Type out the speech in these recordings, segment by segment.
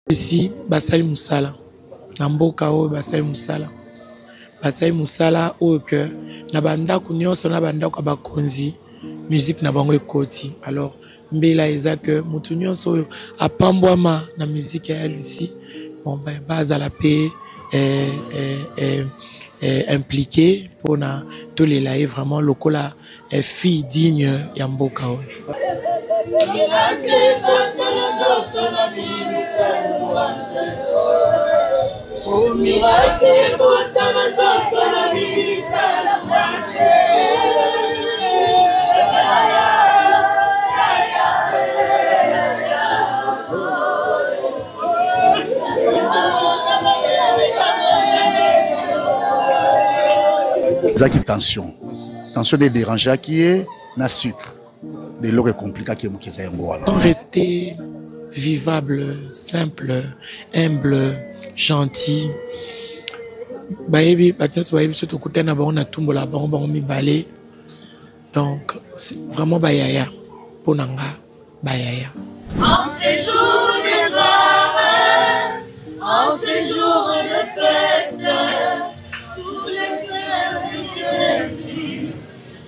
Ici, Basali Moussala. Namboka o Basali Moussala. Basali Moussala o que na banda kunyoso na banda kwa bakonzi musique na bango ekoti. Alors mbela eza que mutu nyonso apambwama na musique ya Lucie. Bon ben baza la paix impliqué pour na tous les live vraiment lokola fille digne ya mboka o. Zaki tension des dérangeurs qui est na sucre de l'eau compliqué qui est mon kisa yangoala. Rester vivable, simple, humble, gentil. Baebi patnos baebi surtout côté na ba on a tumbo la ba on mi balé. Donc c'est vraiment bayaya ponanga bayaya. En ces jours de gloire, en ces jours de fête, tous les frères de Jésus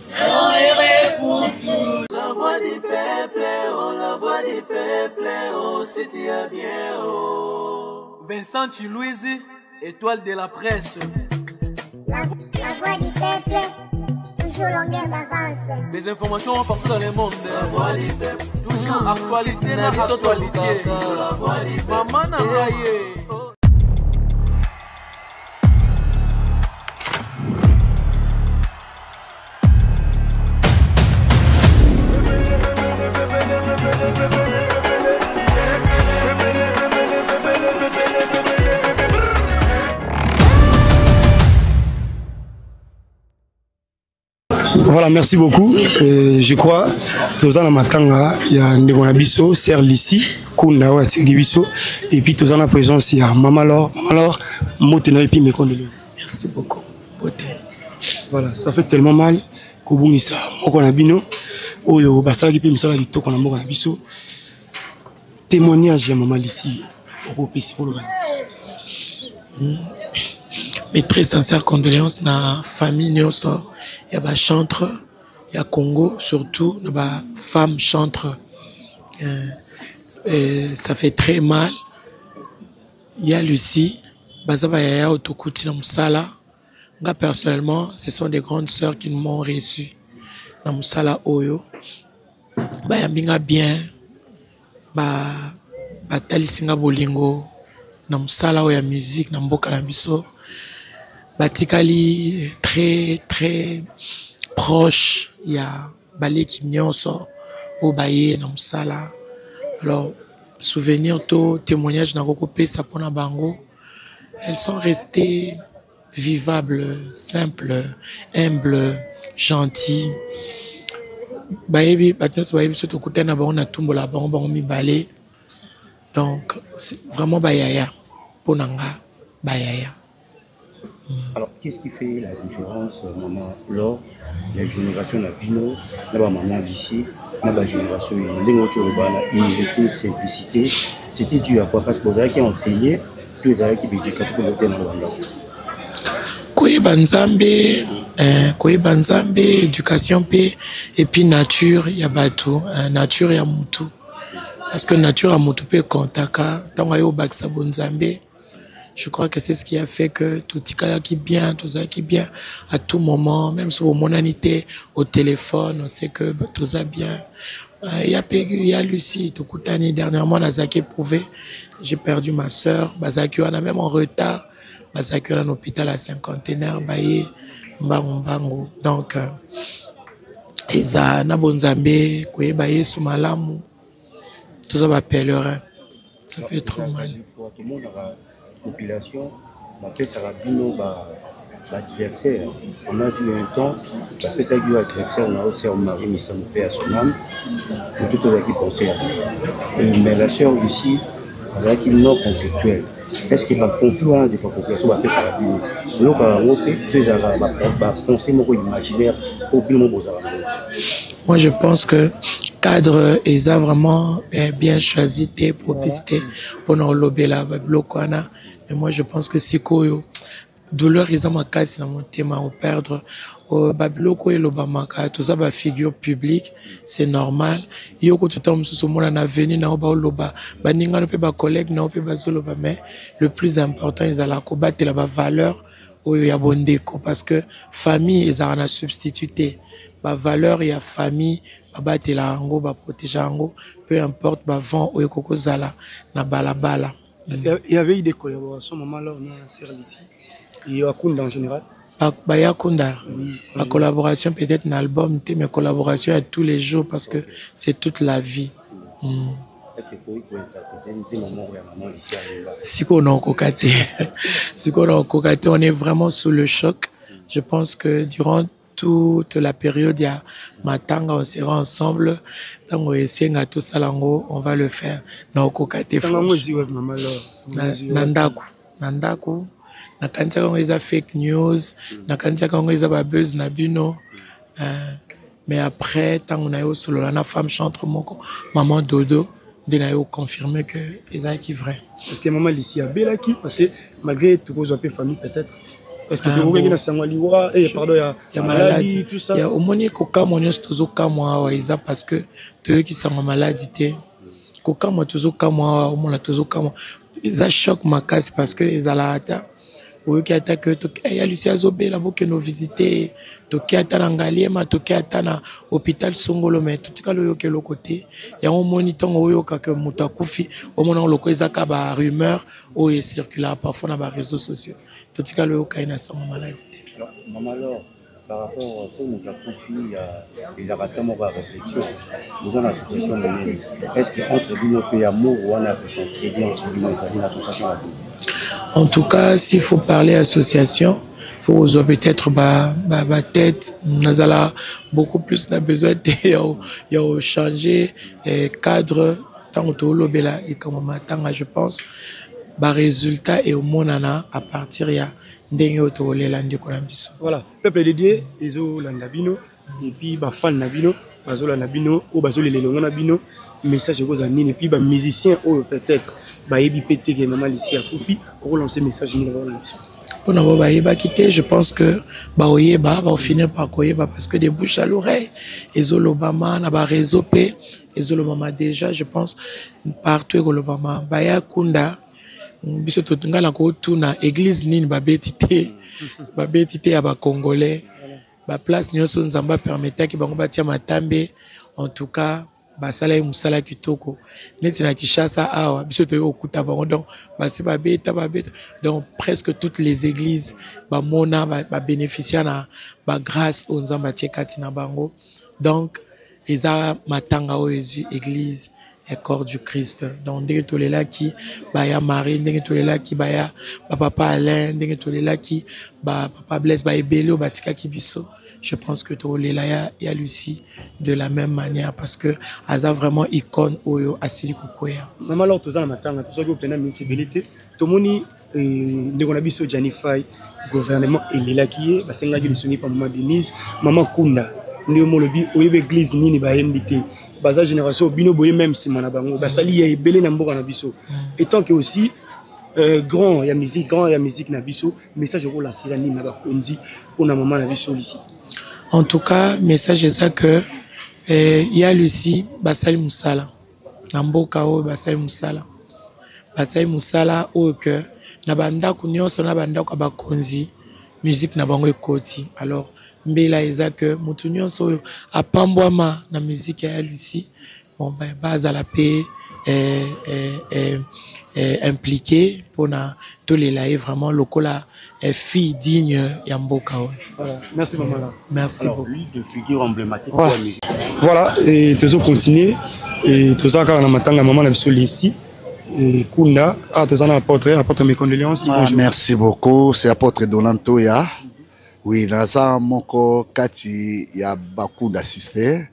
seront heureux pour tout. La voix du peuple, oh, la voix du peuple, oh, c'était bien, oh. Vincent Chilouise, étoile de la presse. La voix du peuple, toujours longueur d'avance. Les informations partout dans le monde. La voix du peuple, toujours actualité, la actualité. La voix du peuple, maman n'a raillé. Voilà, merci beaucoup. Je crois que tous en matanga, il y a Ndegonabiso, Serre Lissi, Kunda wa Tsegibiso, et puis tous en la présence il y a Maman Laure, Motena et puis mes condoléances. Merci beaucoup. Voilà, ça fait tellement mal qu'Obungisa, Mokonabino, Oyo Basala qui peut me savoir les taux qu'on a Mokonabiso. Témoignage à Maman Lissi, au PC pour le Mes très sincères condoléances na famille Nyoso, il y a chantre, il y a Congo surtout, il y a femme chantre. Ça fait très mal. Il y a Lucie, Bazaba Yaya Otokuti na Moussala. Moi personnellement, ce sont des grandes sœurs qui m'ont reçu na Moussala Oyo. Ba yambinga bien, ba talisinga bolingo na Moussala Oya musique na mboka na biso. Batikali très très proche, il y a Baleki Nyonso au Baye na Moussala. Alors souvenir to témoignage na kokopé ça pona bango. Elles sont restées vivables, simples, humbles, gentilles. Baebi patnos baebi surtout côté na ba on a tumbo la ba on mi balé. Donc c'est vraiment bayaya ponanga bayaya. Alors, qu'est-ce qui fait la différence, maman, lors de la génération de Pino, la maman d'ici, la génération de humilité, simplicité, c'était dû à quoi? Parce que vous avez enseigné, tous les qui éducation pour le dans le Rwanda. Koyeba Nzambe, éducation et puis nature, il y a bateau, nature il y a mutu. Parce que nature a mutu peut contaka, tant qu'il y a baksa Nzambe. Je crois que c'est ce qui a fait que tout qui bien, tout ça qui bien à tout moment, même sur mon anité au téléphone, on sait que tout ça bien. Il y a Lucie, tout coutani dernièrement, Nazaki éprouvé, j'ai perdu ma sœur, Bazaki on a même en retard, Bazaki on a un hôpital à cinquantenaire, Baye, Mbango. Donc, Eza, Nabonzambe, Kouye Baye, Soumalamu, tout ça va pèlerin. Ça fait trop mal. Population, ça va l'adversaire. On a vu un temps, ça a l'adversaire, on a aussi un mari, mais ça nous paie à son âme. On peut faire qui penser à lui. Mais la sœur ici, elle a qui non conflictuelle. Est-ce que le conflit de la population va faire ça va bien? Donc, on fait, c'est penser imaginaire au plus. Moi, je pense que cadre ils a vraiment bien choisi tes propicités pour nous lober la blokwana. Mais moi je pense que c'est quoi douleur ils ont ma casse dans mon thème au perdre au babiloko et l'obamaka tout ça ba figure publique c'est normal yoko tout temps sous mon na venu na ba loba ba ninga no pe ba collègue na pe ba soloba mais le plus important ils allaient combattre la valeur au ya bondeko parce que famille ils ont substitué ba valeur ya famille ba batela ngo ba protéger ngo peu importe ba vent au yoko zala na balabala. Est-ce qu'il y avait eu des collaborations maman là on a serre ici et à Kunda en général? Baya Kunda, ma collaboration peut-être dans l'album, mais collaboration à tous les jours parce que c'est toute la vie. Est-ce que vous pouvez interpréter un moment où maman ici à Lula? Si on a cocaté, si on a cocaté, on est vraiment sous le choc. Je pense que durant toute la période, il y a Matanga, on sera ensemble. Donc, on essaie à tout ça, on va le faire. Dans cocaté. Nandaku. Nakantia quand ils a fake news, nakantia quand ils a buzz nabino. Mais après, tant on a eu solo la femme chante moko, maman Dodo, on a eu confirmé que ils a qui vrai. Est-ce que maman ici a Belaki parce que malgré tout vos appels famille peut-être. Est-ce que tu vois qu'il y a Sangwaliwa et pardon il y a maladie tout ça. Il y a au moins koka monyo stozo kamwa wa isa parce que tu qui sont maladie té. Koka mo tozo kamwa au moins la tozo kamwa. Ils a choc ma casse parce que ils a la ata. Oui, qui attaque, il y a Lucia Zobé là-bas qui nous visiter, qui attaque en Galiema, qui attaque à l'hôpital Songolo, mais tout ce qui est le côté, il y a un moniteur qui est Moutakufi, au moment où le cas est à rumeur, où il circule parfois dans les réseaux sociaux. Tout ce qui est le cas est à maladie. Maman, alors, par rapport à ce Moutakufi, il y a vraiment une réflexion. Nous avons l'association, est-ce qu'entre Bino et Amour, on a pu s'entraider entre Bino et l'association? En tout cas, s'il faut parler association, il faut peut-être ma tête. Nous avons beaucoup plus besoin de changer cadre. Tant que le bela et comme maintenant, je pense, le résultat est au monana à partir de voilà, peuple de Dieu, ils ont l'andabino et puis les fans nabino, ils ont l'andabino ou ils ont les longs nabino. Message aux amis et puis les musiciens ou peut-être Baébi pété que maman ici à Koufi pour lancer message pour nous Baéba quitter je pense que Baoyeba va finir par Koyeba parce que des bouches à l'oreille et l'Obama n'a pas réseau et l'Obama déjà je pense partout que l'Obama Baya Kunda biso totunga la ko tuna église nini babetité à ba congolais ba place nyonso nzamba permettait que bango batia matambe en tout cas basala musala kitoko neti na Kinshasa awa biso to okuta bango donc basi babeta donc presque toutes les églises ba mona ba bénéficier na ba grâce au nzamba tiekati na bango donc eza matanga o Jésus église et corps du Christ donc ndenge tolela ki baya Marie ndenge tolela ki baya papa Alain ndenge tolela ki papa Blaise ba ebelo batika ki biso. Je pense que Tolela y a Lucie de la même manière parce que Aza vraiment icône Oyo Asili Kukoya. Maman alors tous en matanga tous qui plein multibilité tout moni ndeko biso Janify gouvernement elela ki ba senga ki lisoni pa maman Denise maman Kunda ndio molobi oyo église nini ba invité baza génération bino boye même si mana bango ba sali ya ebele na mboka na biso et tant que aussi grand ya musique na biso message ko la sira nini na ba konzi pour na maman na biso ici. En tout cas, message est ça que y a Lucie Basali Moussala. Namboka o Basali Moussala. Basali Moussala o que na banda kunyo so na banda ko bakonzi musique na bango ekoti. Alors mbela eza que mutunyo so apambwama na musique ya Lucie. Bon ben base la paix impliqué pour na tous les lives vraiment lokola fille digne Yamboka. Voilà, merci maman. Merci alors, beaucoup. Lui de figure emblématique. Voilà, et toujours continuer et tout ça quand on a matanga maman na biso ici et Kunda tout ça na apporte mes condoléances. Merci beaucoup, c'est apôtre Donanto ya. Oui, naza moko kati ya bakunda sister.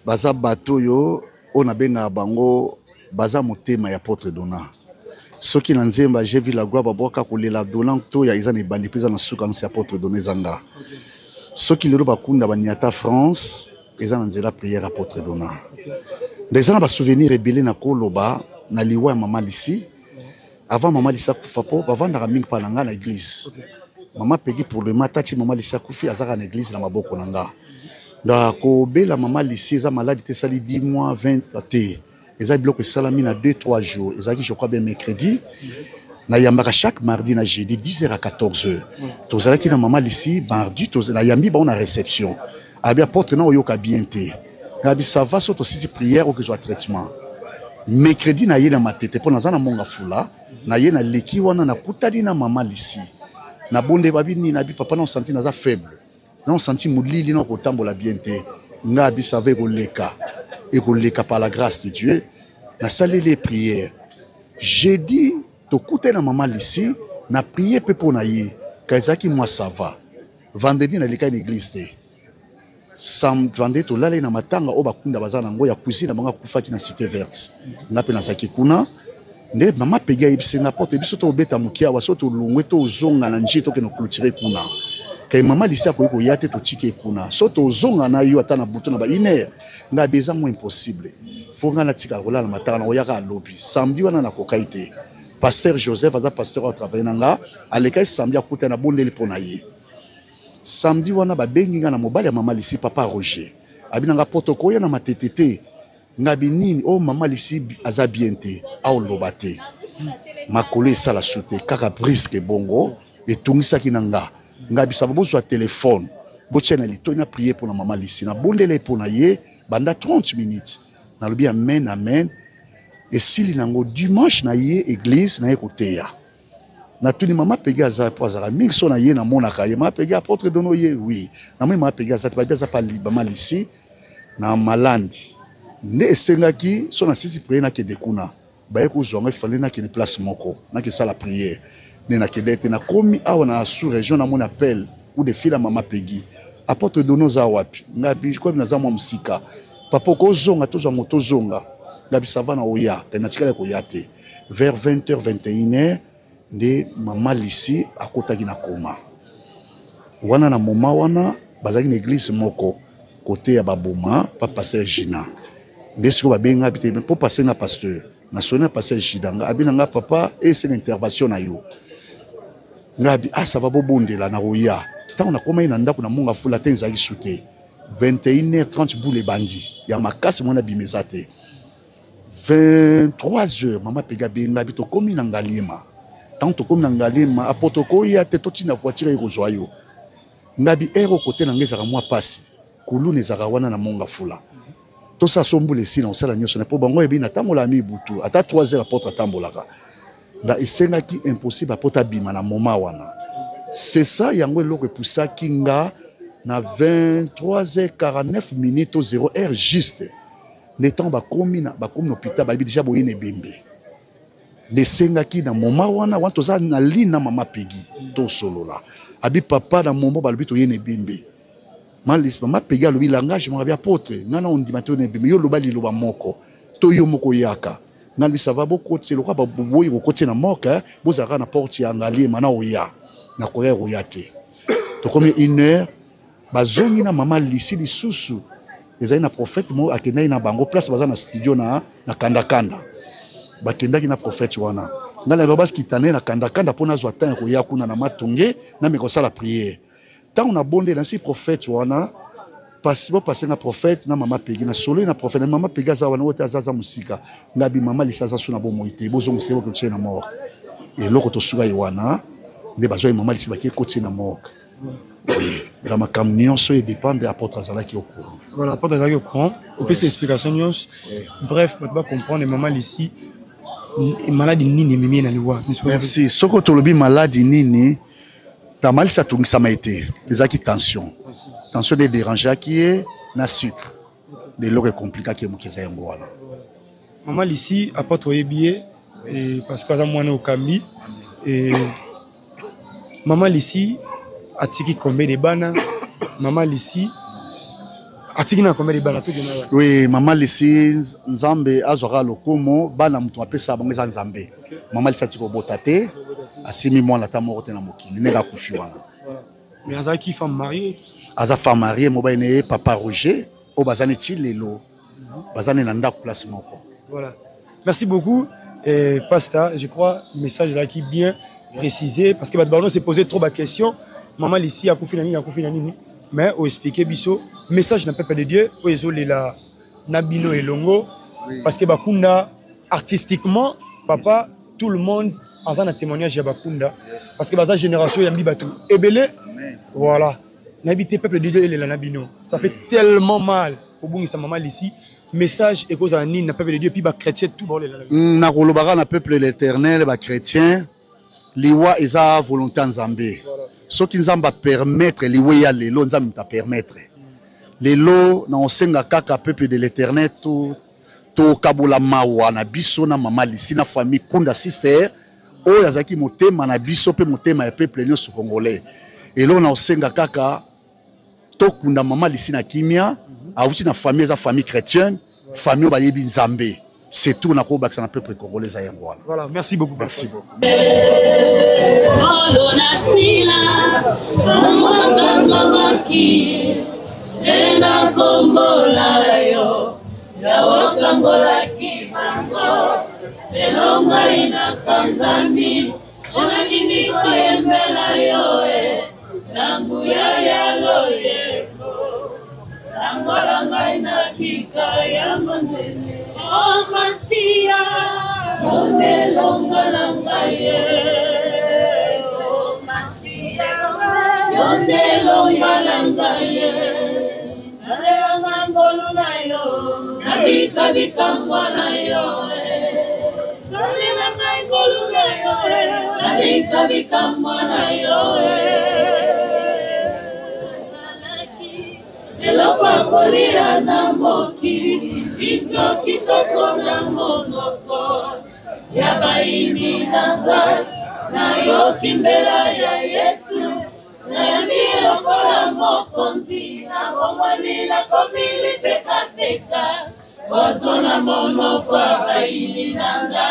Baza bato yo on a benga bango baza motema ya apôtre Donat. Ce qui n'enzemba j'ai vu la gloire baboka kolela Donanto ya izana bandi pesa na suka na apôtre Donat zanga. Ce qui le bakunda banyata France eza na nzela prière apôtre Dona ndeza na ba souvenir ebele na koloba na liwa ya mama Lisi avant mama Lisi akufa po bavandaka mingi pa na nga na église mama Peggy pour le matati mama Lisi akufi azaka na église na maboko na nga nda kobela mama Lisi eza malade te sali 10 mois 20 te eza biloko esalami na 2-3 jours ezalaki je crois bien mercredi na yambaka chaque mardi na jeudi 10h à 14h tozalaki na mama Lisi mardi na yambi ba on a réception abi apôtre na oyoka bien te abi ça va soto sisi prière ou que soit traitement mercredi na ye na matete po nazana monga fula na ye na leki wana na kutali na mama Lisi na bonde babi ni na bi papa na senti naza faible na senti mulili na kotambola bien te nga bi savait koleka et koleka par la grâce de Dieu na salé les prières j'ai dit to kute na mama Lisi na prier pe po na ye kaizaki moi ça va vendredi na leka l'église te sam vendredi to lala na matanga o bakunda bazana ngo ya cuisine banga kufaki na cité verte na pe na saki kuna nde mama Peggy ibise na porte biso to beta mukia wa soto lungwe to zonga na njito ke no clôturer kuna kay mama Lisi akoyi ko yate to tike kuna soto zonga na yo ata na butu na ba ine nga beza mo impossible fo nga na tika ko lala matanga na oyaka lobi samedi wana na kokaite pasteur Joseph aza pasteur au travail nanga aleka samedi akuta na bondeli pona ye samedi wana babengi nga na mobali ya mama Lisi papa Roger abinanga protocole ya na matetete ngabi nini o mama Lisi aza bien te au lobate makole sala soute kaka brisque bongo etungisaki nanga ngabi sababu zo téléphone botia na lito na prier pour mama Lisi na bondele pona ye banda 30 minutes na lobi amen amen et sili nango dimanche na ye église na ye koteya na tuni mama Peggy aza pozara mixo na ye na monaka ye mama Peggy apôtre Dono ye oui na mama Peggy aza ba biasa pa mama Lisi na malandi ne esengaki so na sisi prière na kende kuna ba ye ko zonga fallait na kende place moko na ke sala prière ne na kende te na komi awa na sous région na mon appel ou de fila mama Peggy apôtre Dono za wapi ngabi ko na za mo musika papa ko zonga to zo moto zonga ngabi savana oya na tikala ko yate vers 20h 21h nde mama Lisi akotaki na koma wana na moma wana bazaki na église moko côté ya baboma pa pasteur Gina nde siko babenga bité po passer na pasteur na sona pasteur Gina abinanga papa et c'est l'intervention na yo ngabi ça va bobondela na roya tant na koma ina ndako na monga fula tenzaki shooter 21h30 boule bandi ya makasi mona bimezate 23h mama Peggy benga bito komi na ngalima tant comme na ngalima apotoko ya te toti na voiture ekozwa yo ngabi ero côté na ngezaka mwa pasi kulu nezaka wana na monga fula to sa sombule sina osala nyoso na po bango ebi na tambola mi butu ata 3h apota tambolaka nda esengaki impossible apota bima na moma wana c'est ça yango eloko epusaki nga na 23h49 minutes 0h juste le temps bakomi na hôpital babi déjà boyene bembe nesengaki na moma wana wanto za na lina mama Peggy to solola abi papa na momo balobi to yene bembe malis mama Peggy alobi langage mo abi apôtre ngana on dimate ne bembe yo loba liloba moko to yo moko yaka ngana ça va beaucoup c'est le quoi boyi ko kote na moka bozaka na porte ya ngali mana oya na koya oyate to comme 1h bazongi na mama Lisi lisusu ezali na prophète mo akendai na bango place baza na studio na kanda bakendaki na prophète wana ngala babas kitane na kanda pona zwa temps ko ya kuna na matonge na mikosa la prière tant on a bondé na si prophète wana passer na prophète na mama Peggy na solo na prophète na mama Peggy za wana wote azaza musika ngabi mama Lisi aza suna bo moite bozo musebo ko tshena mort et loko to suga wana nde bazwa mama Lisi bakie ko tshena mort oui la makamnion so et dépend de apôtre Azalaki au courant voilà apôtre Azalaki au courant au plus explication news bref tu vas comprendre mama Lisi maladie nini mimi na liwa merci soko tolobi maladie nini ta mal ça tout ça m'a été des acquis tension des dérangeants qui est na sucre de l'eau compliqué qui mokeza yango wala mama Lisi apôtre yebié et parce que za mwana okambi et mama Lisi atiki combien de bana mama Lisi atiki na combien de bana tout de oui mama Lisi nzambe azora lokomo bana mutu apesa bango za nzambe mama Lisi atiko botate asimi mwana ta moko te na mokili neka kufi wana mais azaki femme mariée aza femme mariée mo ba ene papa Roger o bazane ti lelo bazane na ndako place moko. Voilà. Merci beaucoup. Pasta, je crois, message là qui bien précisé parce que Badbano s'est posé trop de questions. Maman ici a confié nani, mais au expliquer biso message n'a peuple de Dieu au isolé la Nabino et Longo parce que Bakunda artistiquement papa tout le monde a un témoignage à Bakunda parce que baza génération yambi batou ebele voilà n'habité peuple de Dieu et la Nabino ça fait tellement mal au bout de sa maman ici message et cause ani na peuple de Dieu puis ba chrétien tout bon na kolobaka na peuple de l'Éternel ba chrétien liwa eza volonté nzambe ce qui nzamba permettre liwa ya lelo nzamba ta permettre lelo na osenga kaka peuple de l'Éternel to kabula mawa na biso na mama lisi na famille kunda sister o yazaki motema na biso pe motema ya peuple nyonso congolais elo na osenga kaka to kunda mama lisi na kimia auti na famille chrétienne famille bayebi nzambe c'est tout na ko baksa na peuple congolais za yangwana. Voilà, merci beaucoup. Merci beaucoup. Sena kombola yo ya wakambola kibango elonga inakangami ona nini koyembela yo nangu ya loyeko angolanga inakika ya mandesi o masia onde longa langa ye o masia onde longa langa ye Bika bika mwana yo, sali na kai koluna yo, bika bika mwana yo, salaki elokwa kolia na moki, izo kitoko na monoko, ya baini nanga, na yo kimbela ya Yesu. Nayambiro kola mokonzi na bomwani na komili peka peka wazona mono kwa baili nanga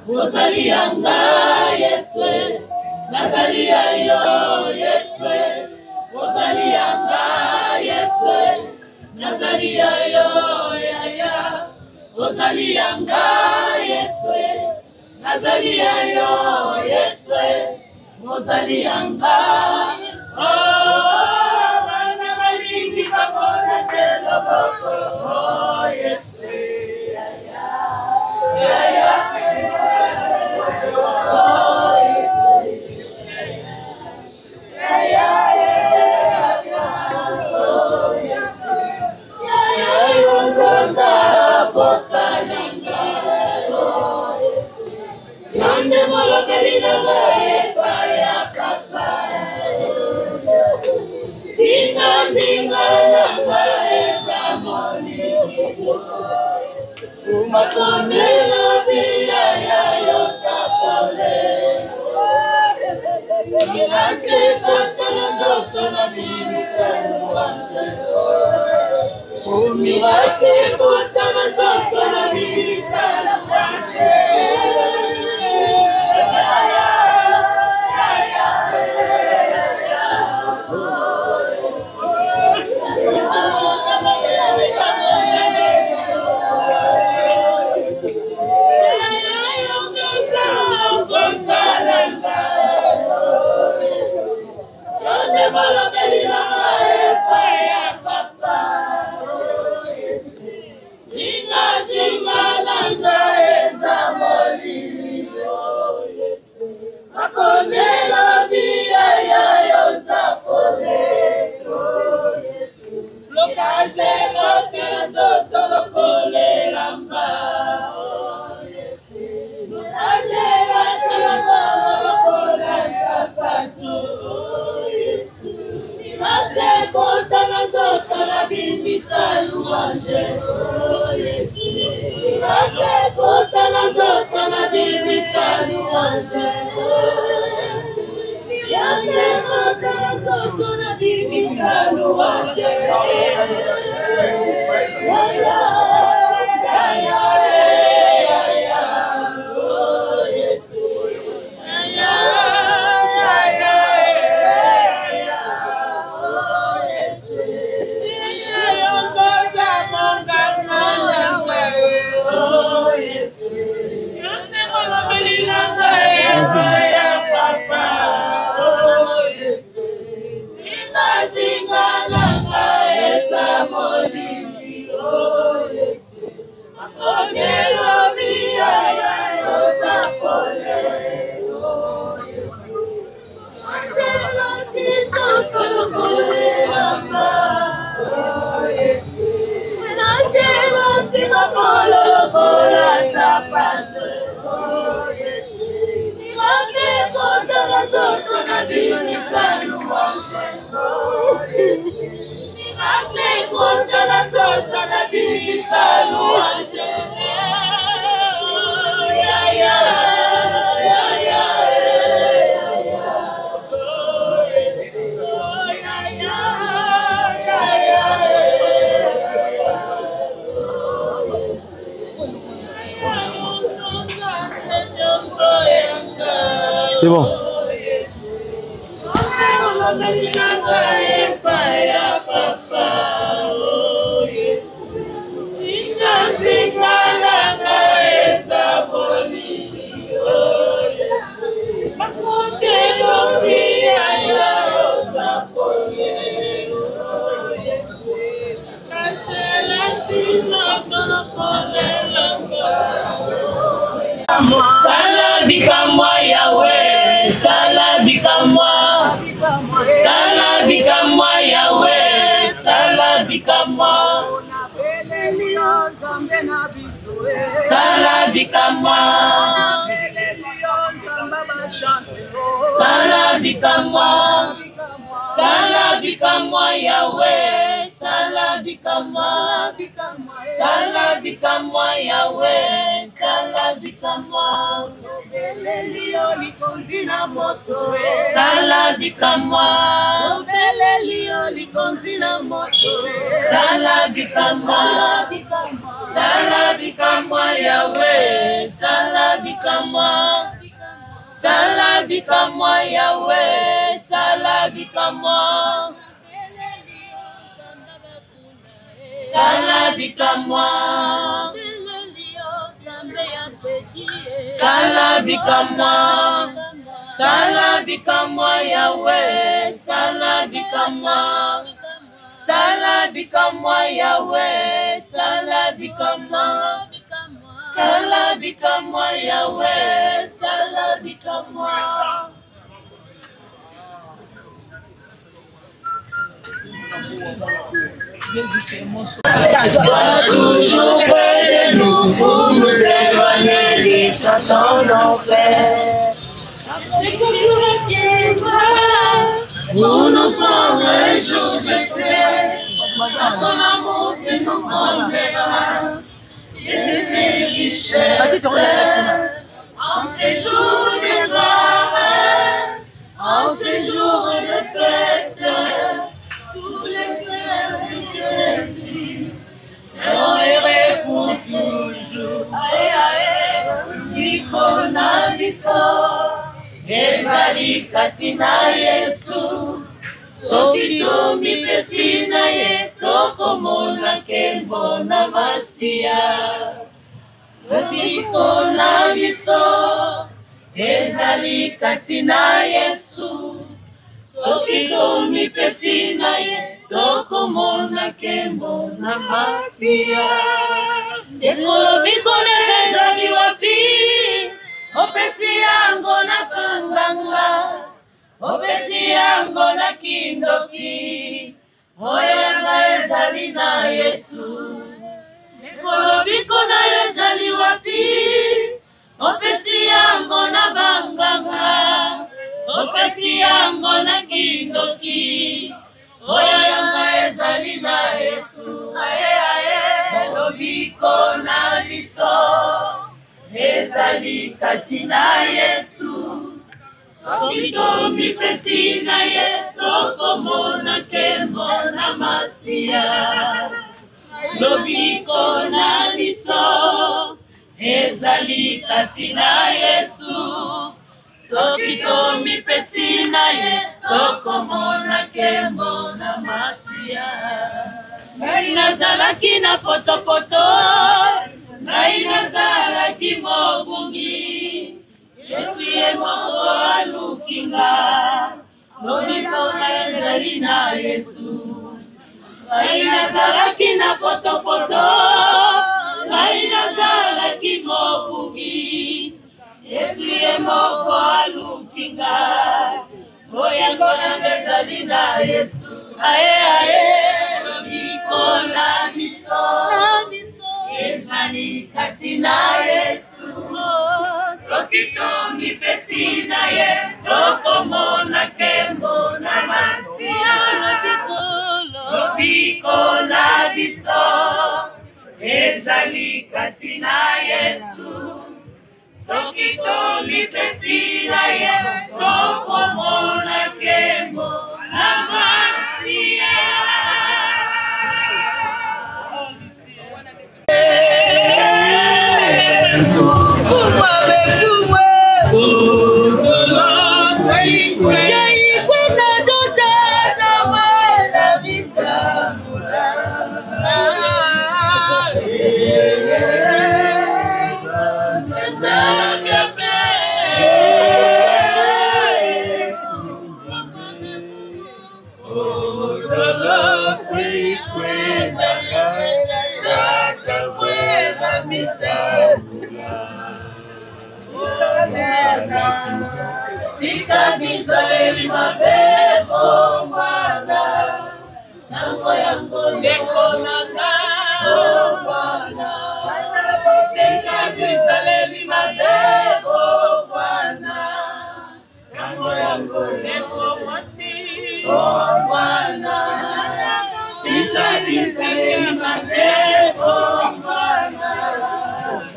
Ozalia nga Yeswe Nazalia yo Yeswe Ozalia nga Yeswe Nazalia yo yaya Ozalia nga Yeswe Nazalia yo Yeswe Mozalianga, oh, wana malingi pamoja telo boko, oh, Yesu, ya ya, oh, Yesu, oh, Yesu, ongoza bokanisa, oh, Yesu, yande molo kelina ngaye. Umakondela bia ya yosapole Milake katana dokona bimisanu wante Umilake katana dokona bimisanu wante C'est bon. Salabika moi Yahweh, salabika moi, salabika moi Yahweh, salabika moi, salabika moi, salabika moi, salabika moi Yahweh, salabika moi, salabika moi Yahweh, salabika moi, salabika moi, salabika moi, salabika moi Yahweh, salabika moi, salabika moi Yahweh, salabika moi, salabika moi, salabika moi, salabika moi Yahweh, salabika moi, salabika moi Yahweh, salabika moi, salabika moi Yahweh, salabika moi. Sois toujours près de nous pour nous éloigner du Satan d'enfer. C'est que tu reviendras pour nous prendre un jour, je sais. Dans ton amour, tu nous combleras et de tes richesses. En ces jours de gloire, en ces jours de fête, tous les frères de Jésus seront heureux pour toujours. Nikona biso, ezali katina Yesu, soki tomipesi na ye tokomona nkembo na masiya. Nikona biso, ezali katina Yesu, soki tomipesi na ye tokomona nkembo na masiya. Ekolo ezali wapi, opesi yango na kanganga, opesi yango na kindoki, oyanga ezali na Yesu. Ekolo ezali wapi, opesi yango na banganga, opesi yango na kindoki, oyanga ezali na Yesu. Lobiko na biso, ezali katina Yesu, soki tomipesi na ye tokomona nkembo na masiya. Lobiko na biso, ezali katina Yesu, soki tomipesi na ye tokomona nkembo na masiya. Ngai nazalaki na potopoto, ngai nazalaki mobungi, Yesu ye moko alukinga, lobiko na ezali na Yesu. Ngai nazalaki na potopoto, ngai nazalaki mobungi, Yesu ye moko alukinga, oyango nanga ezali na Yesu. Aye aye, lobiko na biso, ezali katina Yesu, soki tomipesi na ye tokomona biso ezali kati na Yesu soki tolipesi na ye tokomona nkembo na masiya Tika Israeli mabebo mwana Sango yango leko nanga mwana Tika Israeli mabebo mwana Sango yango leko mwasi mwana Tika Israeli mabebo mwana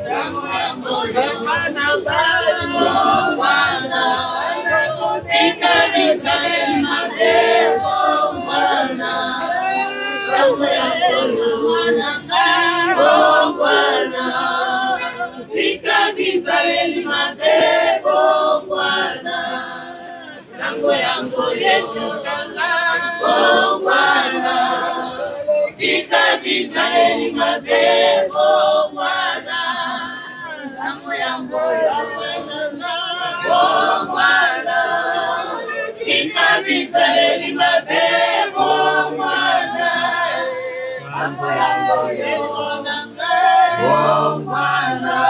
Sango yango leko nanga mwana Tika Israeli mabebo mwana Sango yango mwana mwana Tika Israeli mabebo mwana Sango yango mwana Tika Israeli mabebo mwana Sango yango mwana Tika Israeli mabebo mwana Sango yango mwana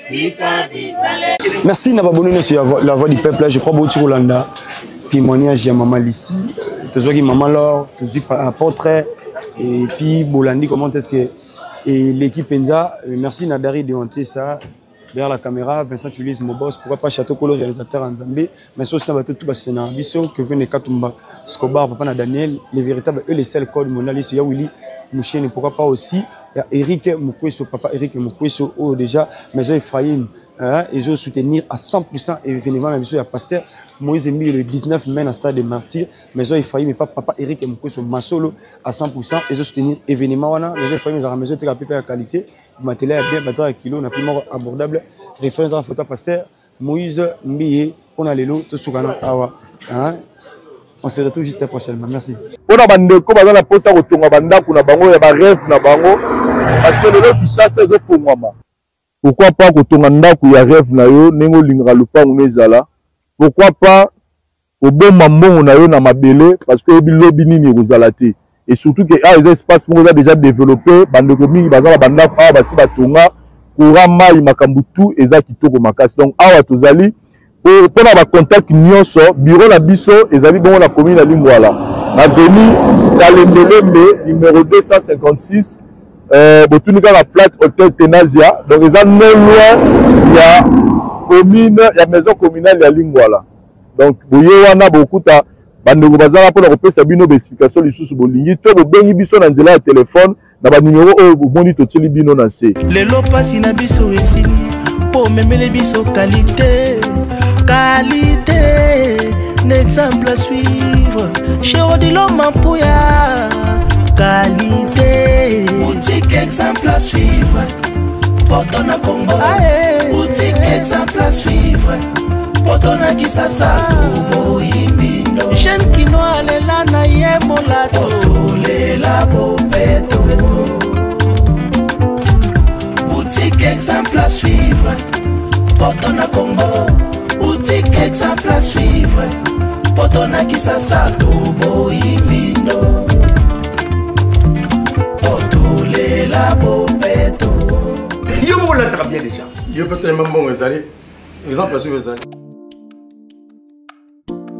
Tika Israeli. Merci Nababonone sur la voix du peuple. Je crois beaucoup au Landa. Témoignage de Maman Lissi. Tu vois qui Maman Laure, tu vois portrait et puis Bolandi comment est-ce que et l'équipe Enza. Merci Nadari de monter ça. Derrière la caméra, Vincent Tulis, mon boss, pourquoi pas Château Kolo, réalisateur en Zambie, mais ça aussi, tout parce que dans Bisso, que vient Katumba, Scobar, Papa Daniel, les véritables, eux, les seuls codes, mon allié, il y a Willy, Mouchene, pourquoi pas aussi, il y a Eric Moukweso, Papa Eric Moukweso, oh déjà, Maison Ephraim, ils ont soutenir à 100% événement, la mission, il y a Pasteur, Moïse Emile le 19 mai dans le stade de Martyrs, Maison Ephraim, et Papa Eric Moukweso, Masolo, à 100%, ils ont soutenir événement, Maison Ephraim, ils ont la maison de la pépère à qualité. Matériel bien battu à kilo, on a plus abordable. Référence à photo pasteur Moïse Mbiye, on a les lots, tout ce qu'on a. On se retrouve juste prochainement. Merci. On a bandé comme dans la poste à retourner à banda pour na bango, il y a des rêves na bango parce que les lots qui chassent ils font moi. Pourquoi pas retourner na il y a rêve na yo, nengo lingra lupa ngezala. Pourquoi pas au bon mambo on a yo na mabele parce que lobby nini rozalate. Et surtout que les espaces sont déjà développés, bandekomi bazala banda pa basi batonga kurama imakambutu eza kitoko makasi. Donc awa tozali pour na ba contact nyonso bureau na biso ezali bongo na commune ya Lingwala. Avenue Kalembelembe numéro 256 botunika la flat Hotel Tenazia. Donc eza non loin ya commune ya maison communale ya Lingwala. Donc boye wana bokuta bandeko bazala pour repesa bino explication lisusu bolingi to bobengi biso na nzela ya telefone na ba numéro oyo bomoni toteli bino na se lelo pasi na biso esili po memele biso qualité n'exemple à suivre chez Odilo Mampuya qualité boutique exemple à suivre Portona Congo boutique exemple à suivre Portona Kisasa Tobo Imindo Jeune Kinoa lela na ye molato lela bopeto boutique exemple à suivre Portona Congo boutique exemple à suivre Portona Kisasa Tobo Imindo lela bopeto yo mola très bien déjà yo peut-être même bon ezali exemple à suivre ezali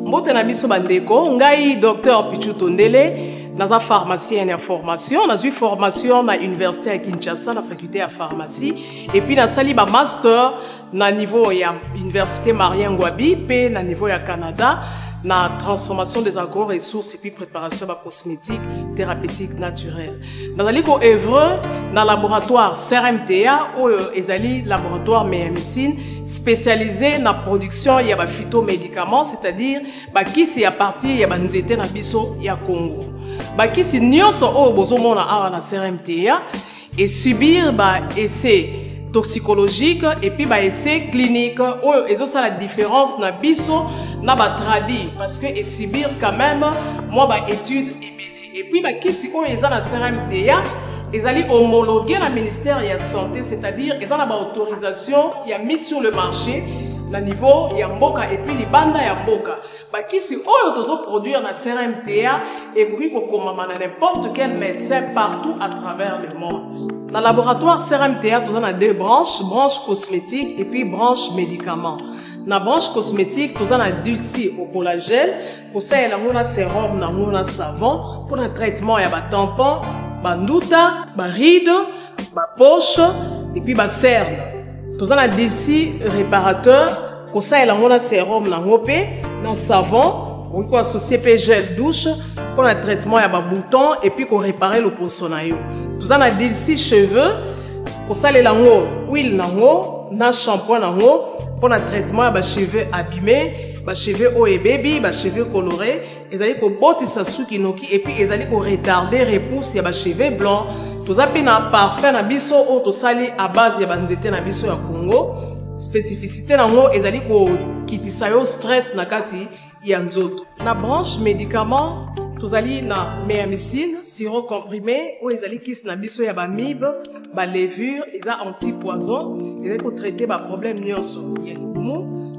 Mbote na biso bandeko, ngai docteur Pichu Tondele, naza pharmacien en formation, nazui formation na université à Kinshasa, na faculté à pharmacie, et puis nasali ba master na niveau ya université Marien Ngouabi, pe na niveau ya Canada, la transformation des agro-ressources et puis préparation de cosmétiques thérapeutiques naturelles. Nous allons œuvrer dans le laboratoire CRMTA ou ezali laboratoire médecine spécialisé dans la production de phytomédicaments, c'est-à-dire qui c'est à partir de nzete na biso ya Congo. Qui c'est nyonso o bozomona awa na CRMTA et subir essai toxicologique et puis essai clinique ou ça la différence na biso na tradi parce que et subir quand même moi étude et puis qui c'est o eza na CRMTA ils allaient homologuer le ministère de la Santé, c'est-à-dire ils ont l'autorisation qui a mis sur le marché le niveau de Mboka et puis les bandes de Mboka. Qui si on produire la CRMTA et puis qu'on n'importe quel médecin partout à travers le monde. Dans le laboratoire CRMTA, nous avons deux branches, branche cosmétique et puis branche médicaments. Dans la branche cosmétique, nous avons un dulci au collagène, pour ça il y a un sérum, un savon, pour le traitement il y a un tampon, banduta, ride, poche et puis cerne. Nous avons un dulci réparateur, pour ça il y a un sérum, un savon, pour qu'on associe gel douche, pour le traitement il y a un bouton et puis qu'on répare le poisson. Nous avons un dulci cheveux, pour ça il y a un huile, un shampoing, pour le traitement des cheveux abîmés, des cheveux haut et baby, des cheveux colorés, ils allaient ko botisa suki noki et puis ils allaient ko retarder repousse ya ba cheveux blancs. Tous appels na parfum na biso ou to sali à base ya banzete na biso ya Congo. Spécificité na ngo ils allaient ko kitisa yo stress na kati ya nzoto. Na branche médicaments, tous allés na méamycine, sirop comprimé ou ils allaient kis na biso ya ba mib, ba levure, ils a anti-poison, ils allaient ko traiter ba problème nyonso.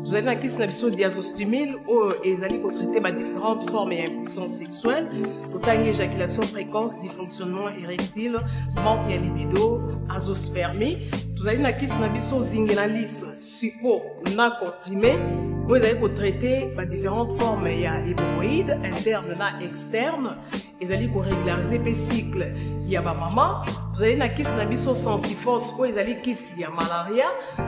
Vous allez dans la question diazostimule où ils allaient traiter différentes formes d'impuissance sexuelle, autant éjaculation précoce, dysfonctionnement érectile, manque de libido, azospermie. Vous allez dans la question zingenalis, suppo, na comprimé, où ils allaient traiter différentes formes d'hémorroïdes, internes et externes. Ils allaient régulariser le cycle. Il y a maman. Vous allez dans la question sensifos, où ils allaient il y a malaria,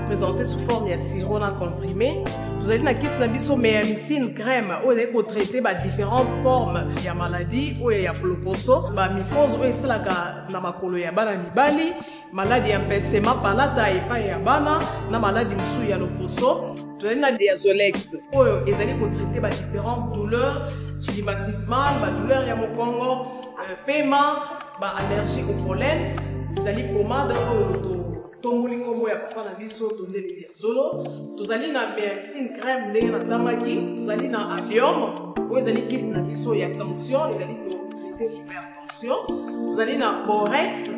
présenté sous forme de sirop comprimé. Vous allez dans la question méamycine crème, où ils allaient traiter différentes formes de maladies, où il y a ploposo, mycose, où il y a makolo ya bana mibali, maladie empêchement palata et pas ya bana, na maladie msou ya loposo. Vous allez dans la diazolex, où ils allaient traiter différentes douleurs climatismales, douleurs ya mokongo, paiement, allergie au pollen, vous allez pommade tomolingo moya papa na biso tondele diazolo, vous allez na médecine crème ndenge na tamaki, vous allez na allium, vous allez kis na biso ya tension, vous allez traiter hypertension, vous allez na borex,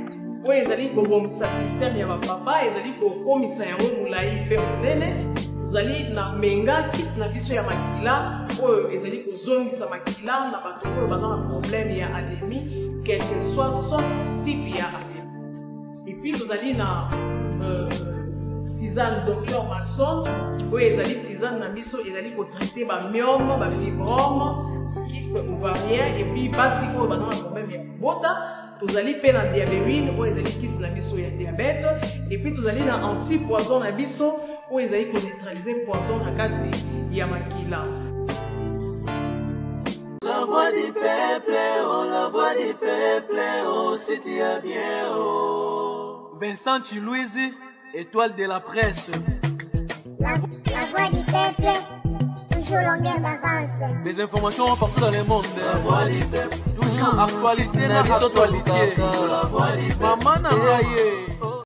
vous allez kobomisa système ya papa, vous allez kokomisa yango mulai pe monene. Vous allez na menga kis na biso ya makila ou vous allez kozongisa makila na bato oyo baza na problème ya anémie quel que soit son type ya anémie. Et puis vous allez na tisane Dr Maxon ou vous allez tisane na biso vous allez traiter ba myome, ba fibrome, kyste ovarien et puis basi oyo baza na problème ya bota. Vous allez payer na diabétique ou vous allez kis na biso ya diabète et puis vous allez na anti-poison na biso où ils allaient neutraliser le poison dans kati ya makila. La voix du peuple, oh, la voix du peuple, oh, c'est bien, oh. Vincent Chilouizi, étoile de la presse. La voix du peuple, toujours longueur d'avance. Les informations partout dans le monde. La voix du peuple, toujours actualité, na actualité. La voix du peuple, maman na